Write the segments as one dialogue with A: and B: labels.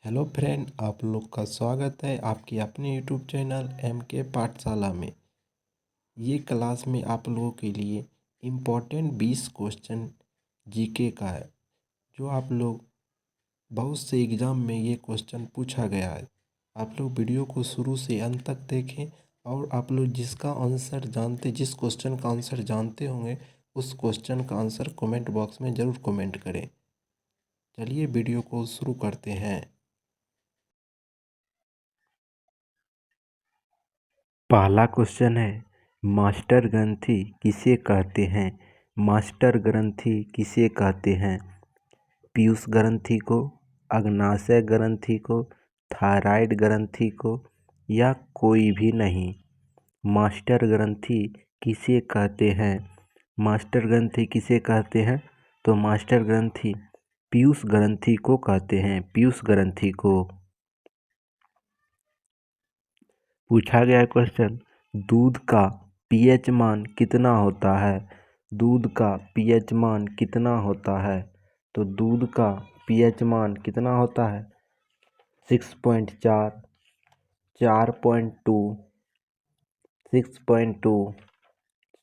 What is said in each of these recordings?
A: Hello friend, आप लोग का स्वागत है आपके अपने यूट्यूब चैनल MK पाठशाला में। ये क्लास में आप लोगों के लिए इम्पोर्टेंट 20 क्वेश्चन जीके का है, जो आप लोग बहुत से एग्ज़ाम में ये क्वेश्चन पूछा गया है। आप लोग वीडियो को शुरू से अंत तक देखें और आप लोग जिस क्वेश्चन का आंसर जानते होंगे उस क्वेश्चन का आंसर कमेंट बॉक्स में ज़रूर कमेंट करें। चलिए वीडियो को शुरू करते हैं। पहला क्वेश्चन है, मास्टर ग्रंथि किसे कहते हैं? मास्टर ग्रंथि किसे कहते हैं? पीयूष ग्रंथि को, अग्नाशय ग्रंथि को, थायराइड ग्रंथि को या कोई भी नहीं? मास्टर ग्रंथि किसे कहते हैं? मास्टर ग्रंथि किसे कहते हैं? तो मास्टर ग्रंथि पीयूष ग्रंथि को कहते हैं, पीयूष ग्रंथि को। पूछा गया क्वेश्चन, दूध का पीएच मान कितना होता है? दूध का पीएच मान कितना होता है? तो दूध का पीएच मान कितना होता है? 6.4, 4.2, 6.2,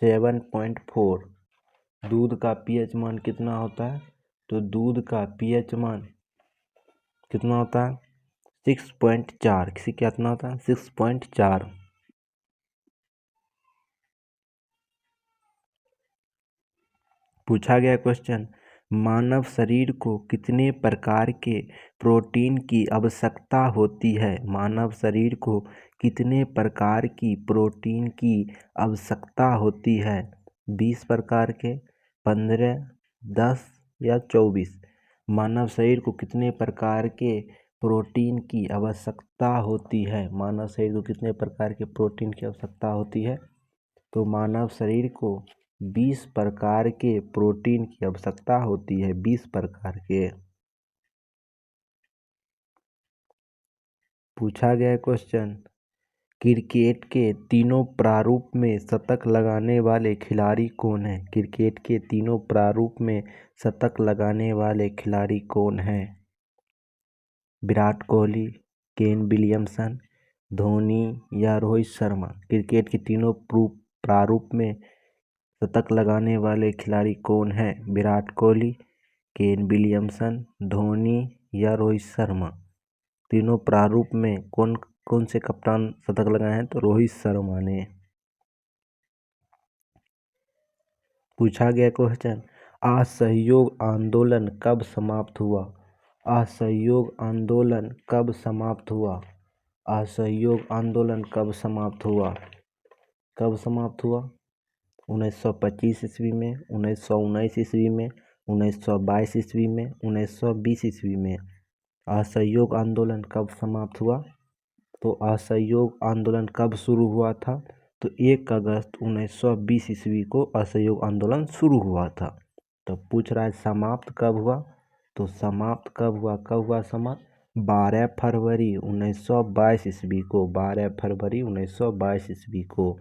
A: 7.4। दूध का पीएच मान कितना होता है? तो दूध का पीएच मान कितना होता है? 6.4। कितना होता है? 6.4। पूछा गया क्वेश्चन, मानव शरीर को कितने प्रकार के प्रोटीन की आवश्यकता होती है? मानव शरीर को कितने प्रकार की प्रोटीन की आवश्यकता होती है? 20 प्रकार के, 15, 10 या 24? मानव शरीर को कितने प्रकार के प्रोटीन की आवश्यकता होती है? मानव शरीर को कितने प्रकार के प्रोटीन की आवश्यकता होती है? तो मानव शरीर को 20 प्रकार के प्रोटीन की आवश्यकता होती है, 20 प्रकार के। पूछा गया क्वेश्चन, क्रिकेट के तीनों प्रारूप में शतक लगाने वाले खिलाड़ी कौन हैं? क्रिकेट के तीनों प्रारूप में शतक लगाने वाले खिलाड़ी कौन हैं? विराट कोहली, केन विलियमसन, धोनी या रोहित शर्मा? क्रिकेट के तीनों प्रारूप में शतक लगाने वाले खिलाड़ी कौन हैं? विराट कोहली, केन विलियमसन, धोनी या रोहित शर्मा? तीनों प्रारूप में कौन कौन से कप्तान शतक लगाए हैं? तो रोहित शर्मा ने। पूछा गया क्वेश्चन, असहयोग आंदोलन कब समाप्त हुआ? असहयोग आंदोलन कब समाप्त हुआ? असहयोग आंदोलन कब समाप्त हुआ? कब समाप्त हुआ? 1925 ईस्वी में, 1919 ईस्वी में, 1922 ईस्वी में, 1920 ईस्वी में? असहयोग आंदोलन कब समाप्त हुआ? तो असहयोग आंदोलन कब शुरू हुआ था? तो 1 अगस्त 1920 ईस्वी को असहयोग आंदोलन शुरू हुआ था। तो पूछ रहा है समाप्त कब हुआ? तो समाप्त कब हुआ? कब हुआ समाप्त? 12 फरवरी 1922 ईस्वी को, 12 फरवरी 1922 ईस्वी को।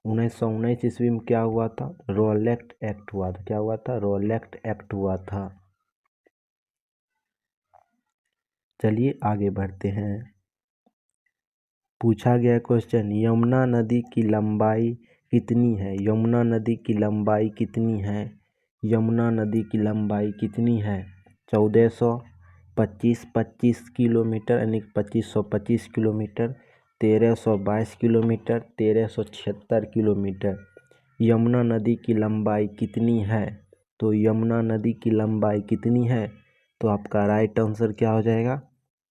A: 1919 ईस्वी में क्या हुआ था? रॉलेट एक्ट हुआ था। क्या हुआ था? रॉलेट एक्ट हुआ था। चलिए आगे बढ़ते हैं। पूछा गया क्वेश्चन, यमुना नदी की लंबाई कितनी है? यमुना नदी की लंबाई कितनी है? यमुना नदी की लंबाई कितनी है? 1425 किलोमीटर, यानी 2525 किलोमीटर, 1322 किलोमीटर, 1376 किलोमीटर। यमुना नदी की लंबाई कितनी है? तो यमुना नदी की लंबाई कितनी है? तो आपका राइट आंसर क्या हो जाएगा?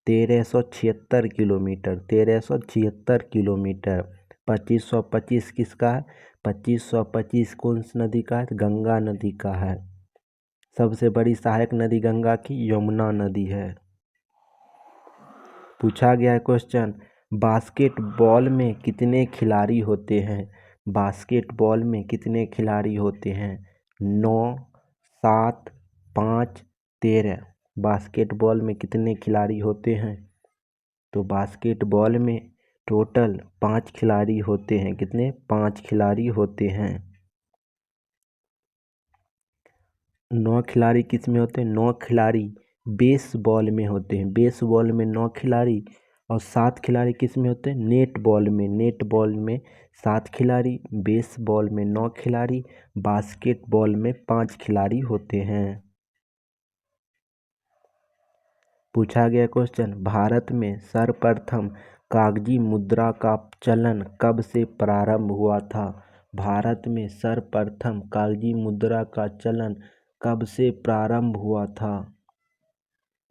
A: 1376 किलोमीटर, 1376 किलोमीटर। 2525 किसका है? 2525 कौन सी नदी का है? गंगा नदी का है। सबसे बड़ी सहायक नदी गंगा की यमुना नदी है। पूछा गया है क्वेश्चन, बास्केटबॉल में कितने खिलाड़ी होते हैं? बास्केटबॉल में कितने खिलाड़ी होते हैं? 9, 7, 5, 13। बास्केटबॉल में कितने खिलाड़ी होते हैं? तो बास्केटबॉल में टोटल 5 खिलाड़ी होते हैं। कितने? 5 खिलाड़ी होते हैं। 9 खिलाड़ी किस में होते हैं? 9 खिलाड़ी बेसबॉल में होते हैं। बेसबॉल में 9 खिलाड़ी और 7 खिलाड़ी किस में होते हैं? नेट बॉल में 7 खिलाड़ी, बेसबॉल में 9 खिलाड़ी, बास्केटबॉल में 5 खिलाड़ी होते हैं। पूछा गया क्वेश्चन, भारत में सर्वप्रथम कागजी मुद्रा का चलन कब से प्रारंभ हुआ था? भारत में सर्वप्रथम कागजी मुद्रा का चलन कब से प्रारंभ हुआ था?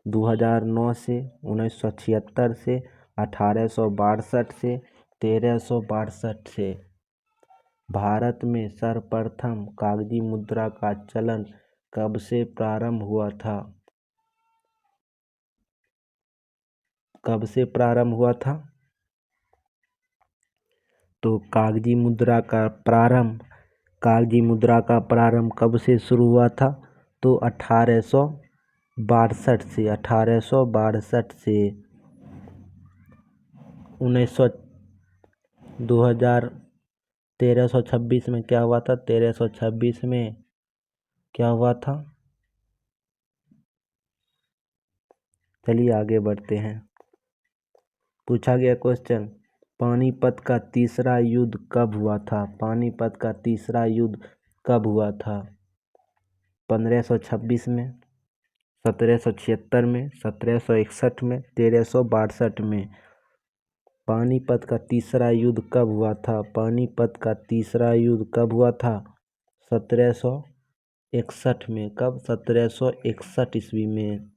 A: 2009 से, 1976 से, 1862 से, 1362 से। भारत में सर्वप्रथम कागजी मुद्रा का चलन कब से प्रारंभ हुआ था? कब से प्रारंभ हुआ था? तो कागजी मुद्रा का प्रारंभ कब से शुरू हुआ था? तो 1862 से। 1862 से 1326 में क्या हुआ था? 1326 में क्या हुआ था? चलिए आगे बढ़ते हैं। पूछा गया क्वेश्चन, पानीपत का तीसरा युद्ध कब हुआ था? पानीपत का तीसरा युद्ध कब हुआ था? 1526 में, 1776 में, 1761 में, 1362 में। पानीपत का तीसरा युद्ध कब हुआ था? पानीपत का तीसरा युद्ध कब हुआ था? 1761 में। कब? 1761 ईस्वी में।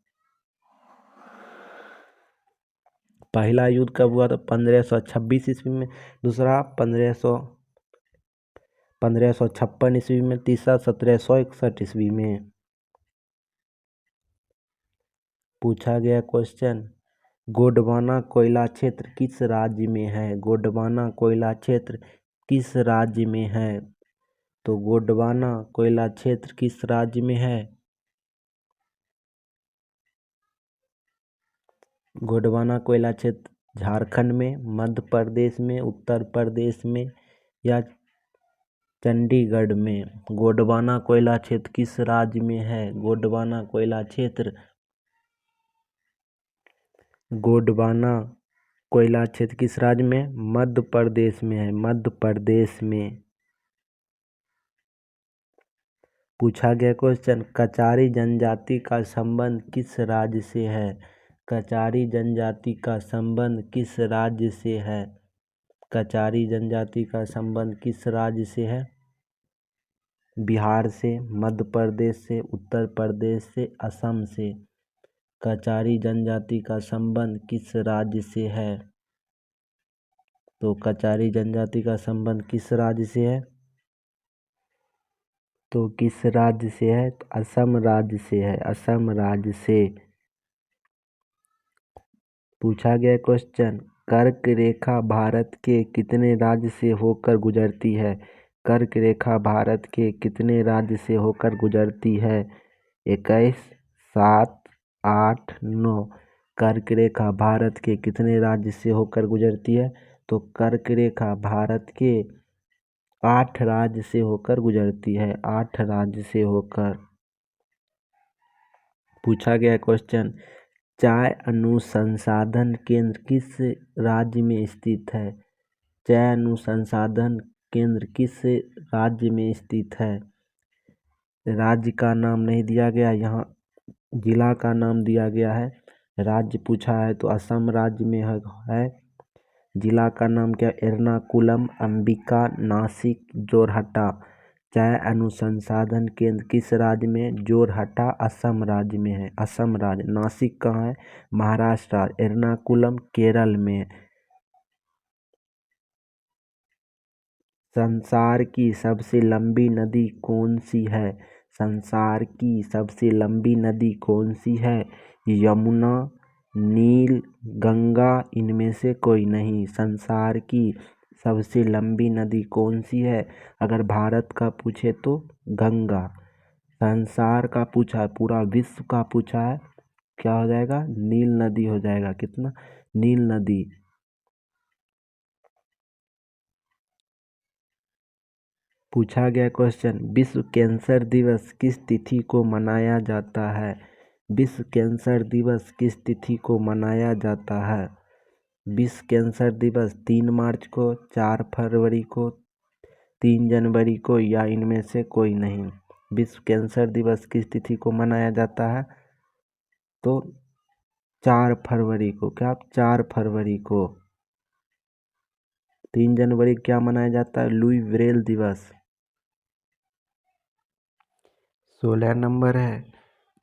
A: पहला युद्ध कब हुआ था? 1526 ईस्वी में। दूसरा 1556 ईस्वी में। तीसरा 1761 ईस्वी में। पूछा गया क्वेश्चन, गोंडवाना कोयला क्षेत्र किस राज्य में है? गोंडवाना कोयला क्षेत्र किस राज्य में है? तो गोंडवाना कोयला क्षेत्र किस राज्य में है? गोंडवाना कोयला क्षेत्र झारखंड में, मध्य प्रदेश में, उत्तर प्रदेश में या चंडीगढ़ में। गोंडवाना कोयला क्षेत्र किस राज्य में है? गोंडवाना कोयला क्षेत्र किस राज्य में? मध्य प्रदेश में है। मध्य प्रदेश में। पूछा गया क्वेश्चन, कचारी जनजाति का संबंध किस राज्य से है? कचारी जनजाति का संबंध किस राज्य से है? कचारी जनजाति का संबंध किस राज्य से है? बिहार से, मध्य प्रदेश से, उत्तर प्रदेश से, असम से। कचारी जनजाति का संबंध किस राज्य से है? तो कचारी जनजाति का संबंध किस राज्य से है? तो किस राज्य से है? तो असम राज्य से है। असम राज्य से। पूछा गया क्वेश्चन, कर्क रेखा भारत के कितने राज्य से होकर गुजरती है? कर्क रेखा भारत के कितने राज्य से होकर गुजरती है? 21, 7, 8, 9। कर्क रेखा भारत के कितने राज्य से होकर गुजरती है? तो कर्क रेखा भारत के 8 राज्य से होकर गुजरती है। 8 राज्य से होकर। पूछा गया क्वेश्चन, चाय अनुसंधान केंद्र किस राज्य में स्थित है? चाय अनुसंधान केंद्र किस राज्य में स्थित है? राज्य का नाम नहीं दिया गया, यहाँ जिला का नाम दिया गया है। राज्य पूछा है तो असम राज्य में है। जिला का नाम क्या? एर्नाकुलम, अंबिका, नासिक, जोरहट्टा। चाय अनुसंधान केंद्र किस राज्य में? जोरहट्टा असम राज्य में है। असम राज्य। नासिक कहाँ है? महाराष्ट्र राज्य। एर्नाकुलम केरल में। संसार की सबसे लंबी नदी कौन सी है? संसार की सबसे लंबी नदी कौन सी है? यमुना, नील, गंगा, इनमें से कोई नहीं। संसार की सबसे लंबी नदी कौन सी है? अगर भारत का पूछे तो गंगा। संसार का पूछा है, पूरा विश्व का पूछा है, क्या हो जाएगा? नील नदी हो जाएगा। कितना? नील नदी। पूछा गया क्वेश्चन, विश्व कैंसर दिवस किस तिथि को मनाया जाता है? विश्व कैंसर दिवस किस तिथि को मनाया जाता है? विश्व कैंसर दिवस 3 मार्च को, 4 फरवरी को, 3 जनवरी को या इनमें से कोई नहीं। विश्व कैंसर दिवस किस तिथि को मनाया जाता है? तो 4 फरवरी को। क्या 4 फरवरी को। 3 जनवरी क्या मनाया जाता है? लुई ब्रेल दिवस। 16 नंबर है,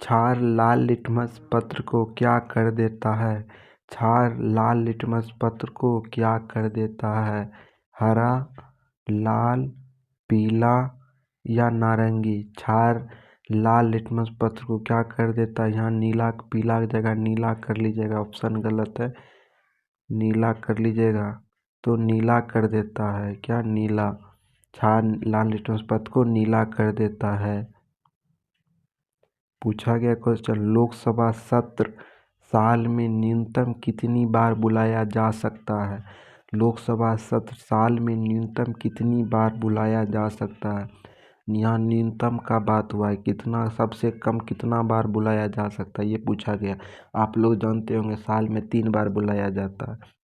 A: क्षार लाल लिटमस पत्र को क्या कर देता है? क्षार लाल लिटमस पत्र को क्या कर देता है? हरा, लाल, पीला या नारंगी? क्षार लाल लिटमस पत्र को क्या कर देता है? यहाँ नीला, पीला की जगह नीला कर लीजिएगा, ऑप्शन गलत है, नीला कर लीजिएगा। तो नीला कर देता है। क्या? नीला। क्षार लाल लिटमस पत्र को नीला कर देता है। पूछा गया क्वेश्चन, लोकसभा सत्र साल में न्यूनतम कितनी बार बुलाया जा सकता है? लोकसभा सत्र साल में न्यूनतम कितनी बार बुलाया जा सकता है? यहाँ न्यूनतम का बात हुआ है, कितना, सबसे कम कितना बार बुलाया जा सकता है ये पूछा गया। आप लोग जानते होंगे साल में 3 बार बुलाया जाता है।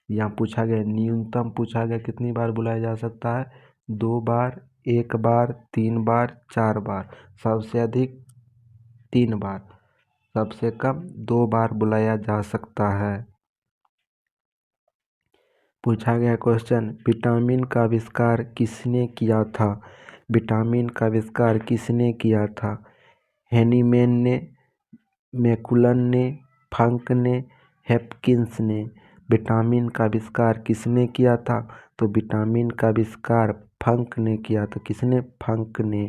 A: यहाँ पूछा गया न्यूनतम, पूछा गया कितनी बार बुलाया जा सकता है? 2 बार, 1 बार, 3 बार, 4 बार। सबसे अधिक 3 बार, सबसे कम 2 बार बुलाया जा सकता है। पूछा गया क्वेश्चन, विटामिन का आविष्कार किसने किया था? विटामिन का आविष्कार किसने किया था? हैनीमैन ने, मैकुलन ने, फंक ने, हेपकिंस ने? विटामिन का आविष्कार किसने किया था? तो विटामिन का आविष्कार फंक ने किया था। किसने? फंक ने।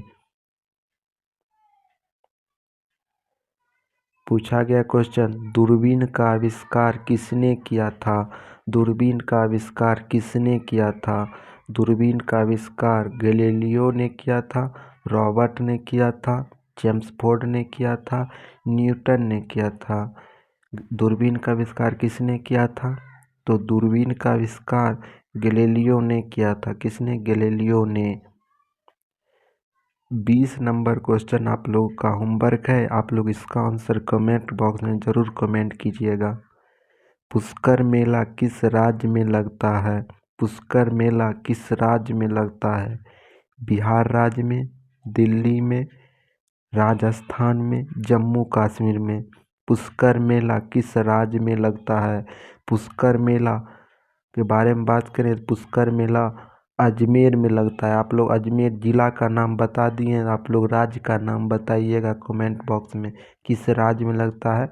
A: पूछा गया क्वेश्चन, दूरबीन का आविष्कार किसने किया था? दूरबीन का आविष्कार किसने किया था? दूरबीन का आविष्कार गैलीलियो ने किया था, रॉबर्ट ने किया था, जेम्स फोर्ड ने किया था, न्यूटन ने किया था? दूरबीन का आविष्कार किसने किया था? तो दूरबीन का आविष्कार गैलीलियो ने किया था। किसने? गैलीलियो ने। 20 नंबर क्वेश्चन आप लोगों का होमवर्क है, आप लोग इसका आंसर कमेंट बॉक्स में ज़रूर कमेंट कीजिएगा। पुष्कर मेला किस राज्य में लगता है? पुष्कर मेला किस राज्य में लगता है? बिहार राज्य में, दिल्ली में, राजस्थान में, जम्मू कश्मीर में? पुष्कर मेला किस राज्य में लगता है? पुष्कर मेला के बारे में बात करें तो पुष्कर मेला अजमेर में लगता है। आप लोग अजमेर जिला का नाम बता दिए, आप लोग राज्य का नाम बताइएगा कमेंट बॉक्स में किस राज्य में लगता है।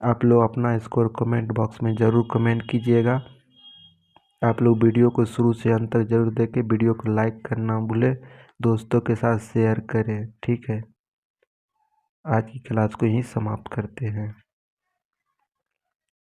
A: आप लोग अपना स्कोर कमेंट बॉक्स में ज़रूर कमेंट कीजिएगा। आप लोग वीडियो को शुरू से अंत तक जरूर देखें, वीडियो को लाइक करना भूले, दोस्तों के साथ शेयर करें। ठीक है, आज की क्लास को यहीं समाप्त करते हैं।